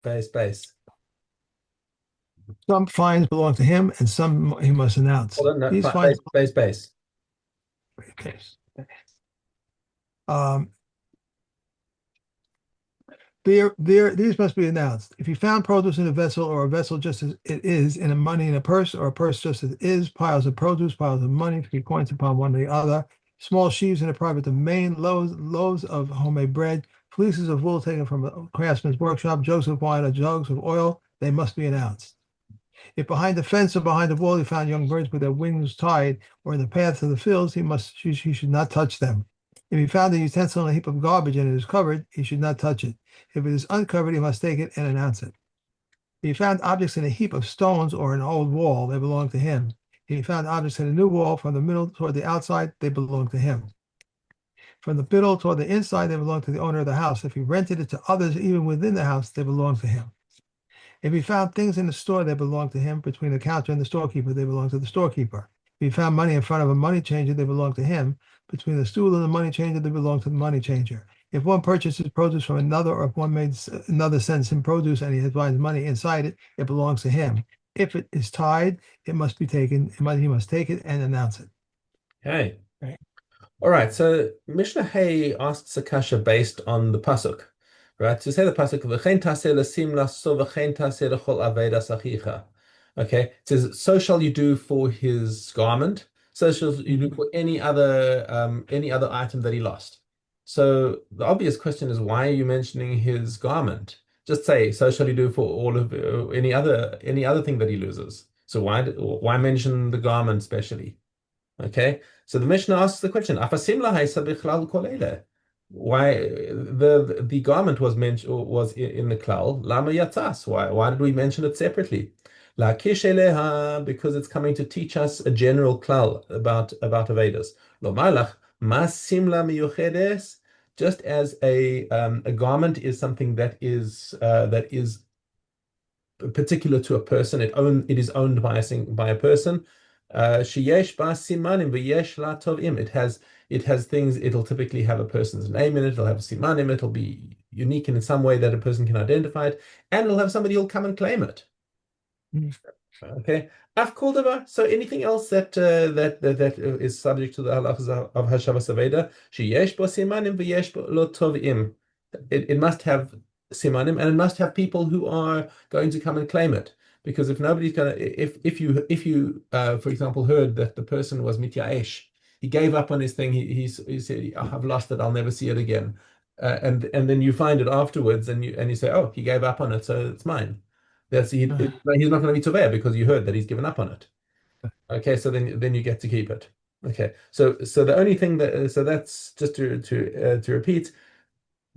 Base. Some fines belong to him, and some he must announce. Hold on, no, These fines, base. okay. Um, these must be announced. If you found produce in a vessel, or a vessel just as it is, in a money in a purse, or a purse just as it is, piles of produce, piles of money, 3 points upon one or the other, small sheaves in a private domain, loaves of homemade bread, fleeces of wool taken from a craftsman's workshop, jugs of wine or jugs of oil, they must be announced. If behind the fence or behind the wall he found young birds with their wings tied, or in the paths of the fields, he should not touch them. If he found a utensil in a heap of garbage and it is covered, he should not touch it. If it is uncovered, he must take it and announce it. If he found objects in a heap of stones or an old wall, they belong to him. If he found objects in a new wall from the middle toward the outside, they belong to him. From the middle toward the inside, they belong to the owner of the house. If he rented it to others, even within the house, they belong to him. If he found things in the store that belonged to him, between the counter and the storekeeper, they belong to the storekeeper. If he found money in front of a money changer, they belong to him. Between the stool and the money changer, they belong to the money changer. If one purchases produce from another, or if one made another sends him produce and he finds money inside it, it belongs to him. If it is tied, it must be taken. He must take it and announce it. Okay. Right. All right. So Mishnah Hay asks a kasha based on the pasuk, right? To say the pasuk, "V'chein taseh lesim laso v'chein taseh lechol avedas achicha." Okay. It says, "So shall you do for his garment. So shall you do Mhm. for any other item that he lost." So the obvious question is, why are you mentioning his garment? Just say, "So shall you do for all of any other thing that he loses." So why mention the garment specially? Okay, so the Mishnah asks the question: "Afasim lahaisa bichlal kol ele?" Why the garment was mentioned, was in the klal? Lama yatzas? Why did we mention it separately? La kish eleha, because it's coming to teach us a general klal about Avedas. Lo malach masim la miyuchedes. Just as a garment is something that is particular to a person. It is owned by a person. Sheyesh ba simanim v'yesh la tovim. It has things. It'll typically have a person's name in it. It'll have simanim. It'll be unique in some way that a person can identify it, and it'll have somebody who'll come and claim it. Mhm. Okay. Af kol davar. So anything else that is subject to the halachas of Hashavas Aveda, sheyesh bo simanim v'yesh bo lo tovim. It must have simanim, and it must have people who are going to come and claim it. Because if nobody's gonna, if you for example heard that the person was mityaesh, he gave up on his thing. He said, "I've lost it. I'll never see it again." And then you find it afterwards, and you say, "Oh, he gave up on it, so it's mine." He's not going to be toveh because you heard that he's given up on it. Okay, so then you get to keep it. Okay, so the only thing that's just to repeat,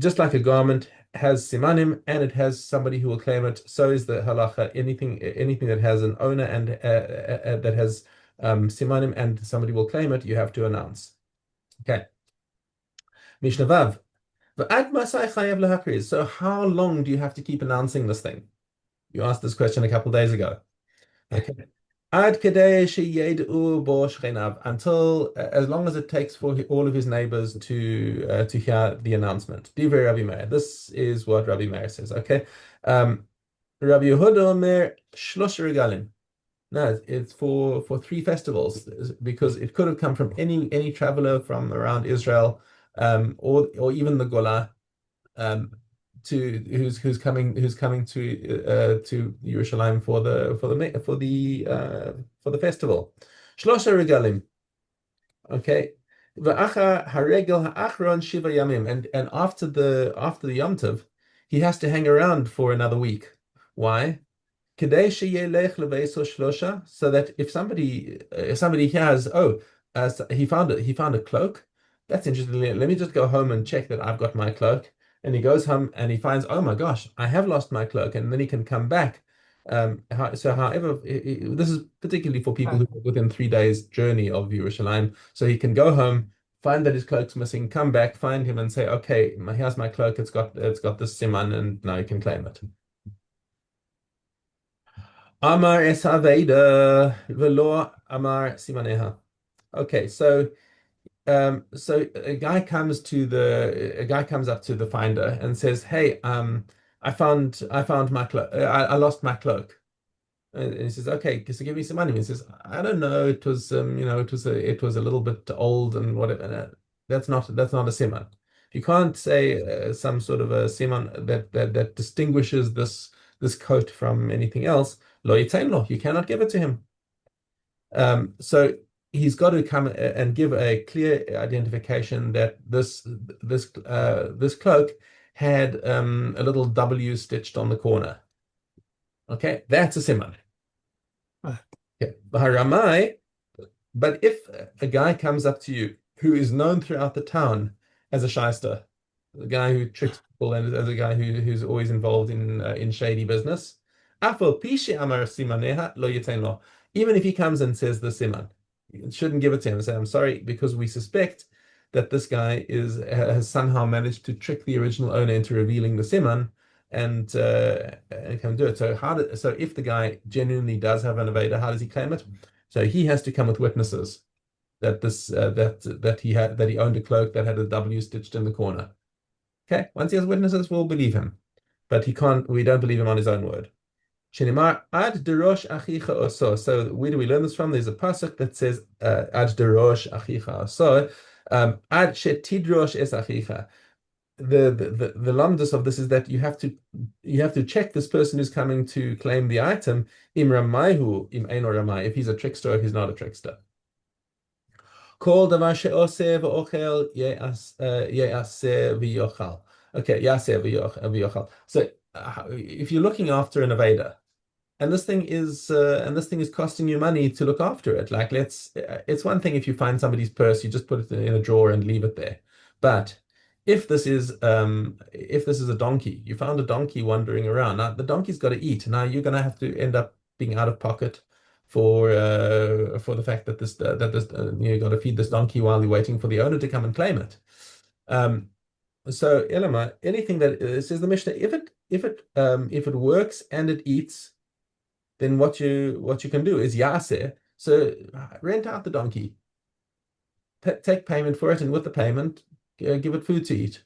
just like a garment has simanim and it has somebody who will claim it, so is the halacha. Anything that has an owner and that has simanim and somebody will claim it, you have to announce. Okay. Mishnah Vav. V'ad masai chayav lahakriz. So how long do you have to keep announcing this thing? You asked this question a couple days ago. Okay. Ad kadei sheyed'u bo shchenav, until as long as it takes for all of his neighbors to hear the announcement. Divrei Rabbi Meir. This is what Rabbi Meir says. Okay. Rabbi Yehuda Omer shlosh regalim. No, it's for 3 festivals, because it could have come from any traveler from around Israel, or even the Gola, um, who's coming to Yerushalayim for the festival. Shlosha regalim. Okay. V'acha haregel ha'achron shiva yamim. And after the Yom Tov, he has to hang around for another week. Why? Kedei sheyelech leveiso shlosha, so that if somebody hears, oh, so he found a cloak. That's interesting. Let me just go home and check that I've got my cloak. And he goes home and he finds, oh my gosh, I have lost my cloak, and then he can come back. However, this is particularly for people who are within 3 days journey of Yerushalayim. So he can go home, find that his cloak's missing, come back, find him, and say, okay, here's my cloak. It's got this siman, and now you can claim it. Amar es Haveda velo Amar Simaneha. Okay, so a guy comes up to the finder and says, "Hey, I found my cloak. I lost my cloak. And he says, okay, so give me some money. He says, I don't know. It was, it was a little bit old and whatever. That's not a siman. You can't say some sort of a siman that distinguishes this coat from anything else. Lo yitain lo. You cannot give it to him. So he's got to come and give a clear identification that this cloak had a little W stitched on the corner. Okay, that's a siman. Right. Okay. Baharamai, but if a guy comes up to you who is known throughout the town as a shyster, the guy who tricks people and as a guy who's always involved in shady business, afal pishi amar simaneha lo yitain lo. Even if he comes and says the siman, you shouldn't give it to him. Say, I'm sorry, because we suspect that this guy has somehow managed to trick the original owner into revealing the siman and can do it. So if the guy genuinely does have an Aveda, how does he claim it? So he has to come with witnesses that he owned a cloak that had a W stitched in the corner. Okay, once he has witnesses, we'll believe him, but he can't. We don't believe him on his own word. Shinimar ad derosh achicha oso. So where do we learn this from? There's a pasuk that says ad derosh achicha oso. Ad shetidrosh es achicha. The lamdus of this is that you have to check this person who's coming to claim the item im ramayhu im ein ramai, if he's a trickster or if he's not a trickster. Kol davar she'oseh v'ochel ye'aseh v'yochal. Okay, yaseh v'yochal. So if you're looking after an Aveda, and this thing is costing you money to look after it. Like it's one thing if you find somebody's purse, you just put it in a drawer and leave it there. But if this is a donkey, you found a donkey wandering around. Now the donkey's got to eat. Now you're going to have to end up being out of pocket for the fact that you got to feed this donkey while you're waiting for the owner to come and claim it. So Elama, anything that says the Mishnah, if it works and it eats, then what you can do is yaseh. So rent out the donkey, take payment for it, and with the payment, give it food to eat.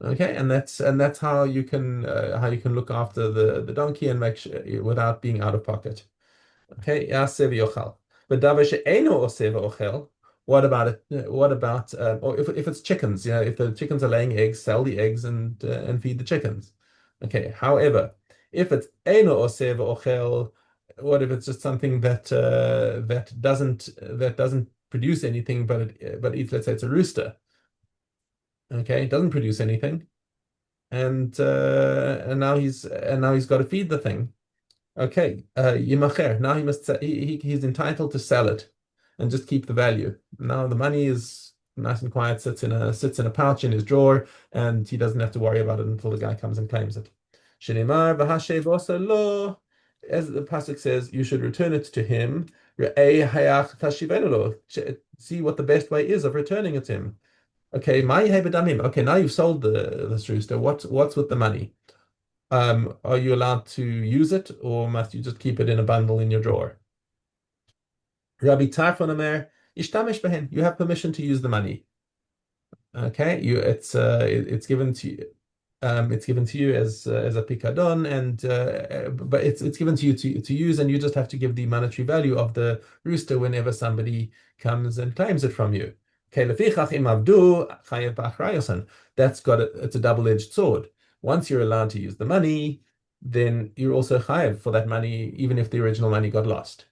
Okay, and that's how you can look after the donkey and make sure without being out of pocket. Okay, yaseh v'yochal. But davar she'eino oseh v'ochel. What about it? What about or if it's chickens? If the chickens are laying eggs, sell the eggs and feed the chickens. Okay. However, if it's eino oseh v'ochel, what if it's just something that doesn't produce anything, but eats? Let's say it's a rooster. Okay, it doesn't produce anything, and now he's got to feed the thing. Okay, yimacher. Now he's entitled to sell it and just keep the value. Now the money is nice and quiet, sits in a pouch in his drawer, and he doesn't have to worry about it until the guy comes and claims it. Shinimar v'hashev osa lo. As the pasuk says, you should return it to him. Re'ei hayach tashivenu lo. See what the best way is of returning it to him. Okay, okay, now you've sold this rooster. What's with the money? Are you allowed to use it, or must you just keep it in a bundle in your drawer? Rabbi Tarfon Omer, Ishtamish behen. You have permission to use the money. Okay, it's given to you. It's given to you as a pikadon, but it's given to you to use, and you just have to give the monetary value of the rooster whenever somebody comes and claims it from you. Okay, lefichach im avdu chayev b'achrayosan. It's a double-edged sword. Once you're allowed to use the money, then you're also chayev for that money, even if the original money got lost.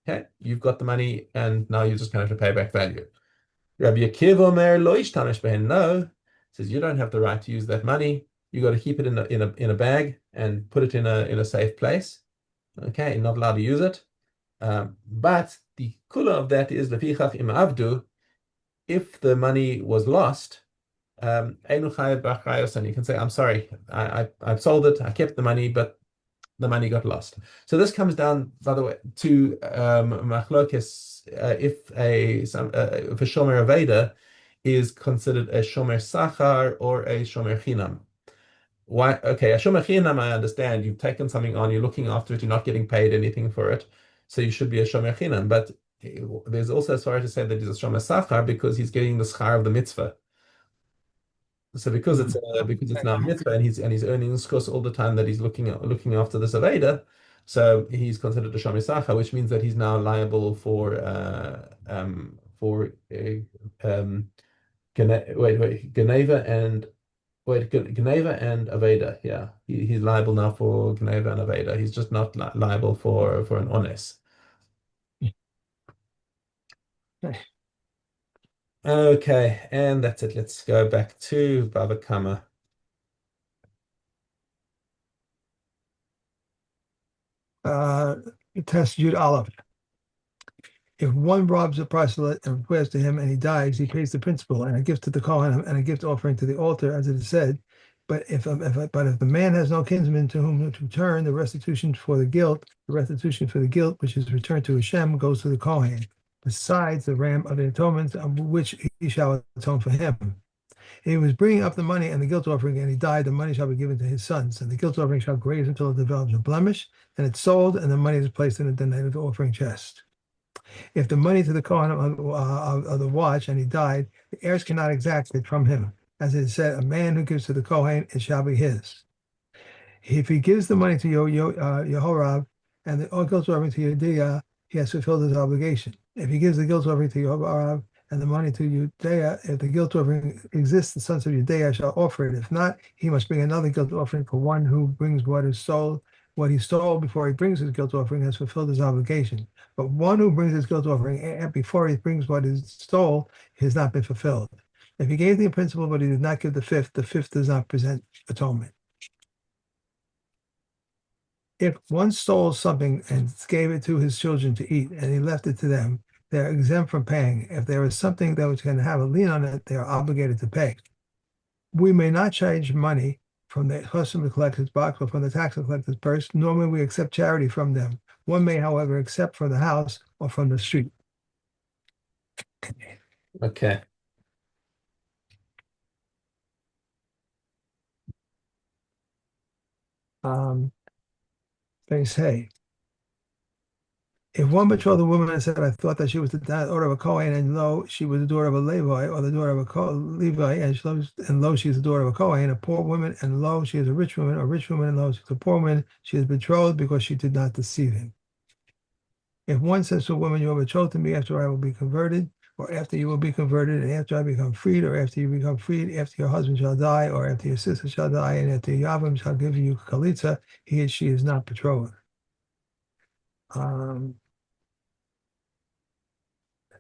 Okay, you've got the money, and now you're just going to have to pay back value. Rabbi Akiva Omer lo ishtamish behen. No, says you don't have the right to use that money. You got to keep it in a bag and put it in a safe place. Okay, you're not allowed to use it. But the kula of that is lefichach im avdu. If the money was lost, einu chayev b'achrayosan. You can say, I'm sorry, I've sold it, I kept the money, but the money got lost. So this comes down, by the way, to machlokes if a shomer aveda is considered a shomer sachar or a shomer chinam. Why? Okay, a shomer chinam, I understand. You've taken something on, you're looking after it, you're not getting paid anything for it, so you should be a shomer chinam. But there's also a story to say that he's a shomer sachar because he's getting the schar of the mitzvah. So because it's Okay. now mitzvah and he's earning zchus all the time that he's looking after this aveda, so he's considered a shamisacha, which means that he's now liable for Geneva and Geneva and aveda. Yeah, he's liable now for Geneva and aveda. He's just not liable for an ones. Okay. Okay, and that's it. Let's go back to Bava Kama. Uh, Test Jude Aleph. If one robs a proselyte and swears to him and he dies, he pays the principal and a gift to the Kohen and a gift offering to the altar, as it is said. But if the man has no kinsman to whom to return, the restitution for the guilt which is returned to Hashem goes to the Kohen, besides the ram of the atonement, of which he shall atone for him. If he was bringing up the money and the guilt offering, and he died, the money shall be given to his sons, and the guilt offering shall graze until it develops a blemish, and it's sold, and the money is placed in the donated offering chest. If the money to the Kohen of the watch and he died, the heirs cannot exact it from him. As it is said, a man who gives to the Kohen, it shall be his. If he gives the money to Yehorav and the guilt offering to Yediah, he has fulfilled his obligation. If he gives the guilt offering to Yehorav and the money to Yediah, if the guilt offering exists, the sons of Yediah shall offer it. If not, he must bring another guilt offering, for one who brings what he stole before he brings his guilt offering has fulfilled his obligation. But one who brings his guilt offering before he brings what is stole has not been fulfilled. If he gave the principal but he did not give the fifth does not present atonement. If one stole something and gave it to his children to eat and he left it to them, they're exempt from paying. If there is something that was going to have a lien on it, they are obligated to pay. We may not charge money from the customer collector's box or from the tax collector's purse, nor may we accept charity from them. One may, however, accept from the house or from the street. Okay. They say, if one betrothed a woman and said, I thought that she was the daughter of a Kohen, and lo, she was the daughter of a Levi, or the daughter of a Levi, and lo, she is the daughter of a Kohen, a poor woman, and lo, she is a rich woman, and lo, she is a poor woman, she is betrothed because she did not deceive him. If one says to a woman, you are betrothed to me after I will be converted, or after you will be converted, and after I become freed, or after you become freed, after your husband shall die, or after your sister shall die, and after Yavim shall give you Chalitza, he and she is not betrothed.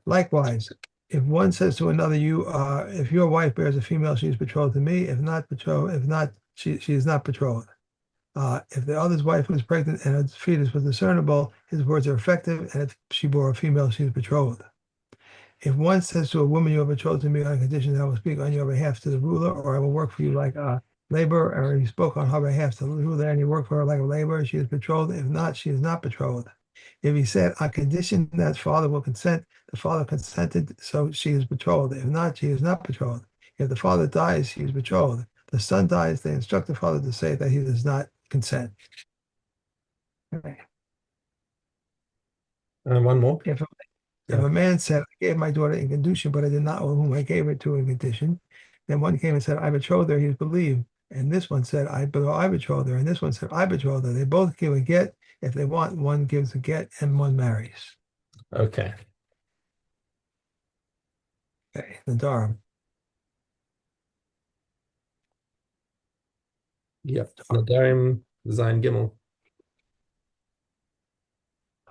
Likewise, if one says to another, if your wife bears a female, she is betrothed to me. If not, she is not betrothed. If the other's wife was pregnant and her fetus was discernible, his words are effective. And if she bore a female, she is betrothed. If one says to a woman, you are betrothed to me on condition that I will speak on your behalf to the ruler, or I will work for you like a laborer, or he spoke on her behalf to the ruler and he worked for her like a laborer, she is betrothed. If not, she is not betrothed. If he said, on condition that father will consent, the father consented, so she is betrothed. If not, she is not betrothed. If the father dies, she is betrothed. The son dies, they instruct the father to say that he does not consent. Okay. One more. If a man said, I gave my daughter in condition, but I did not know whom I gave it to in condition, then one came and said, I betrothed her, he is believed. And this one said, I betrothed her. And this one said, I betrothed her. They both give a get. If they want, one gives a get and one marries. Okay. Okay, the Durham. Yep. Nadarim Zain Gimel.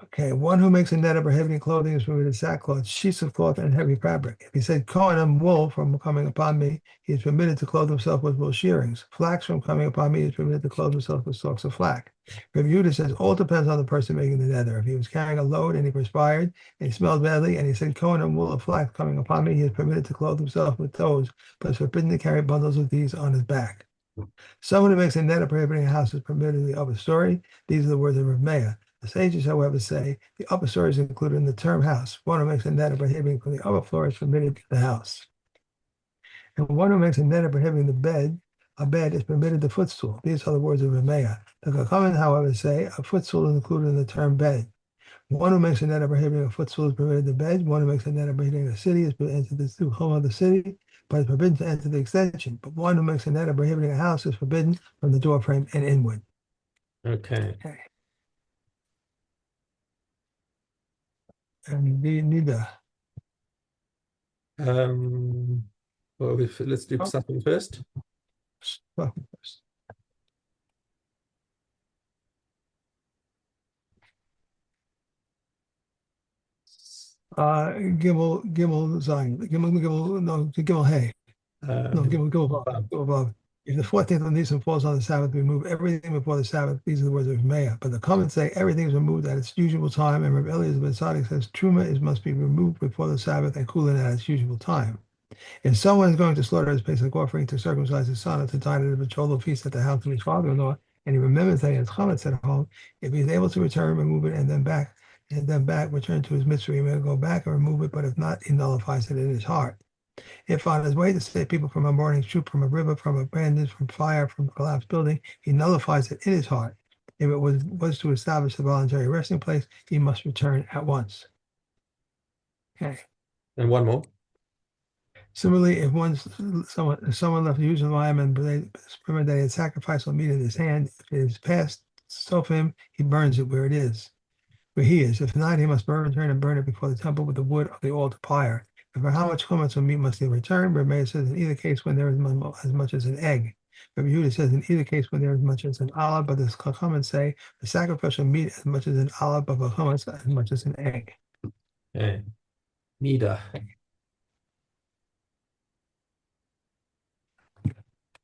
Okay, one who makes a net of prohibiting clothing is permitted sackcloth, sheets of cloth, and heavy fabric. If he said, Kohanim, wool from coming upon me, he is permitted to clothe himself with wool shearings. Flax from coming upon me, he is permitted to clothe himself with stalks of flax. Rabbi Yehuda says, all depends on the person making the nether. If he was carrying a load and he perspired and he smelled badly and he said, Kohanim, wool of flax coming upon me, he is permitted to clothe himself with those, but is forbidden to carry bundles of these on his back. Someone who makes a net of prohibiting a house is permitted in the upper story. These are the words of Rav Meir. The sages, however, say the upper story is included in the term house. One who makes a net of prohibiting from the upper floor is permitted to the house. And one who makes a net of prohibiting a bed is permitted the footstool. These are the words of Rav Meir. The Chachamim, however, say a footstool is included in the term bed. One who makes a net of prohibiting a footstool is permitted the bed. One who makes a net of prohibiting a city is permitted the home of the city. but is forbidden to enter the extension. But one who makes a net of prohibiting a house is forbidden from the door frame and inward. Okay. Okay. And neither. Well, let's do something first. Gimel Zion, Gimel Hay. No, go above. Vav. Go above. If the 14th of Nisan falls on the Sabbath, we remove everything before the Sabbath. These are the words of Meah. But the comments say everything is removed at its usual time. And Rabbi Eliezer ben Tzaddik says Truma must be removed before the Sabbath and Kulin at its usual time. If someone is going to slaughter his Pesach offering to circumcise his son or to dine at a betrothal feast at the house of his father-in-law, and he remembers that he has chametz at home, if he is able to return, remove it, and then back, return to his mitzvah, he may go back and remove it. But if not, he nullifies it in his heart. If on his way to save people from a burning troop, from a river, from a bandit, from fire, from a collapsed building, he nullifies it in his heart. If it was to establish a voluntary resting place, he must return at once. Okay. And one more. Similarly, if someone left the use of lamb and that he had sacrificed on meat in his hand, if it is passed so for him, he burns it where he is. If not, he must return and burn it before the temple with the wood of the altar pyre. And for how much chametz or meat must he return? Rabbi says in either case when there is as much as an egg. Rabbi Yehuda says in either case when there is as much as an olive, but the comments say the sacrificial meat as much as an olive, but the chametz as much as an egg. Okay. Nida.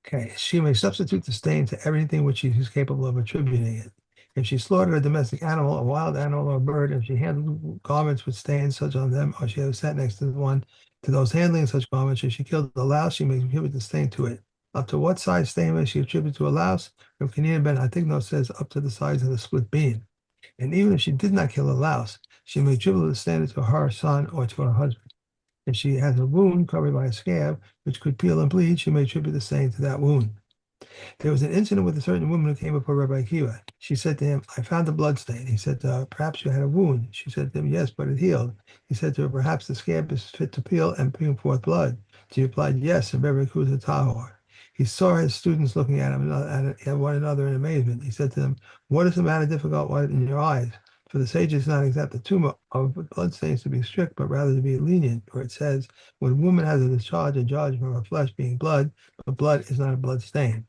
Okay, she may substitute the stain to everything which she is capable of attributing it. If she slaughtered a domestic animal, a wild animal, or a bird, if she handled garments with stains such on them, or she has sat next to those handling such garments, if she killed a louse, she may attribute the stain to it. Up to what size stain may she attribute to a louse? Rav Kanina ben Hatigno says up to the size of the split bean. And even if she did not kill a louse, she may attribute the stain to her son or to her husband. If she has a wound covered by a scab, which could peel and bleed, she may attribute the stain to that wound. There was an incident with a certain woman who came before Rabbi Akiva. She said to him, I found a blood stain. He said to her, perhaps you had a wound. She said to him, yes, but it healed. He said to her, perhaps the scab is fit to peel and bring forth blood. She replied, yes, and Rabbi Akiva tahor. He saw his students looking at him at one another in amazement. He said to them, what is the matter difficult in your eyes? For the sages not exact the tumor of blood stains to be strict, but rather to be lenient. For it says, when a woman has a discharge and judge from her flesh being blood, but blood is not a blood stain.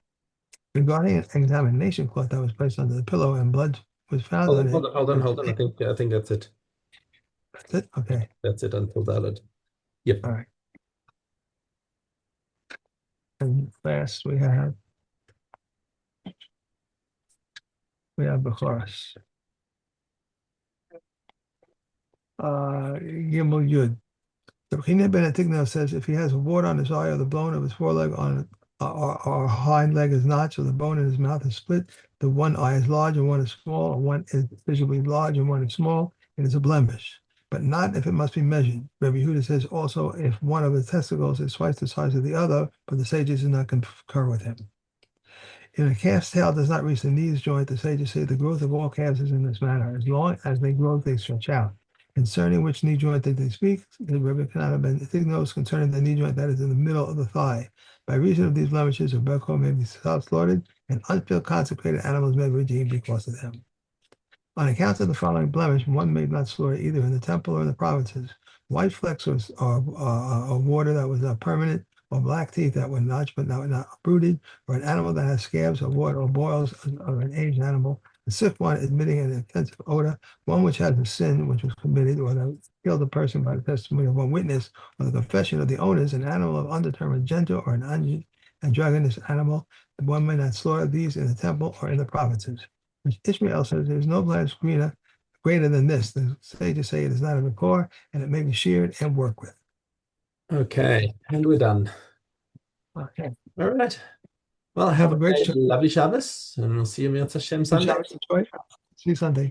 Regarding an examination cloth that was placed under the pillow and blood was found on it. Hold on. I think that's it. That's it? Okay. That's it until Dalet. Yep. All right. And last we have Bechoros. Gimel Yud. The Bechina ben Atigno says if he has a wart on his eye or the bone of his foreleg on or hind leg is notched or the bone in his mouth is split, the one eye is large and one is small, or one is visibly large and one is small, it is a blemish, but not if it must be measured. Rabbi Yehuda says also if one of the testicles is twice the size of the other, but the sages do not concur with him. If a calf's tail does not reach the knees joint, the sages say the growth of all calves is in this manner. As long as they grow, they stretch out. Concerning which knee joint did they speak, the Rebbe cannot ben Tignos concerning the knee joint that is in the middle of the thigh. By reason of these blemishes, a Bechor may be self-slaughtered, and unfilled consecrated animals may be redeemed because of them. On account of the following blemish, one may not slaughter either in the temple or in the provinces. White flecks or water that was not permanent, or black teeth that were notched but not uprooted, or an animal that has scabs or water or boils of an aged animal, a sick one admitting an offensive odor, one which has a sin which was committed, or that killed a person by the testimony of one witness, or the confession of the owners, an animal of undetermined gender, or an androgynous animal, the one may not slaughter these in the temple or in the provinces. Which Ishmael says there is no blemish greater than this. The sages say it is not a Bechor, and it may be sheared and worked with. Okay, and we're done. Okay. All right. Well, have a great, lovely Shabbos, and we'll see you Metzia Sunday. See you Sunday.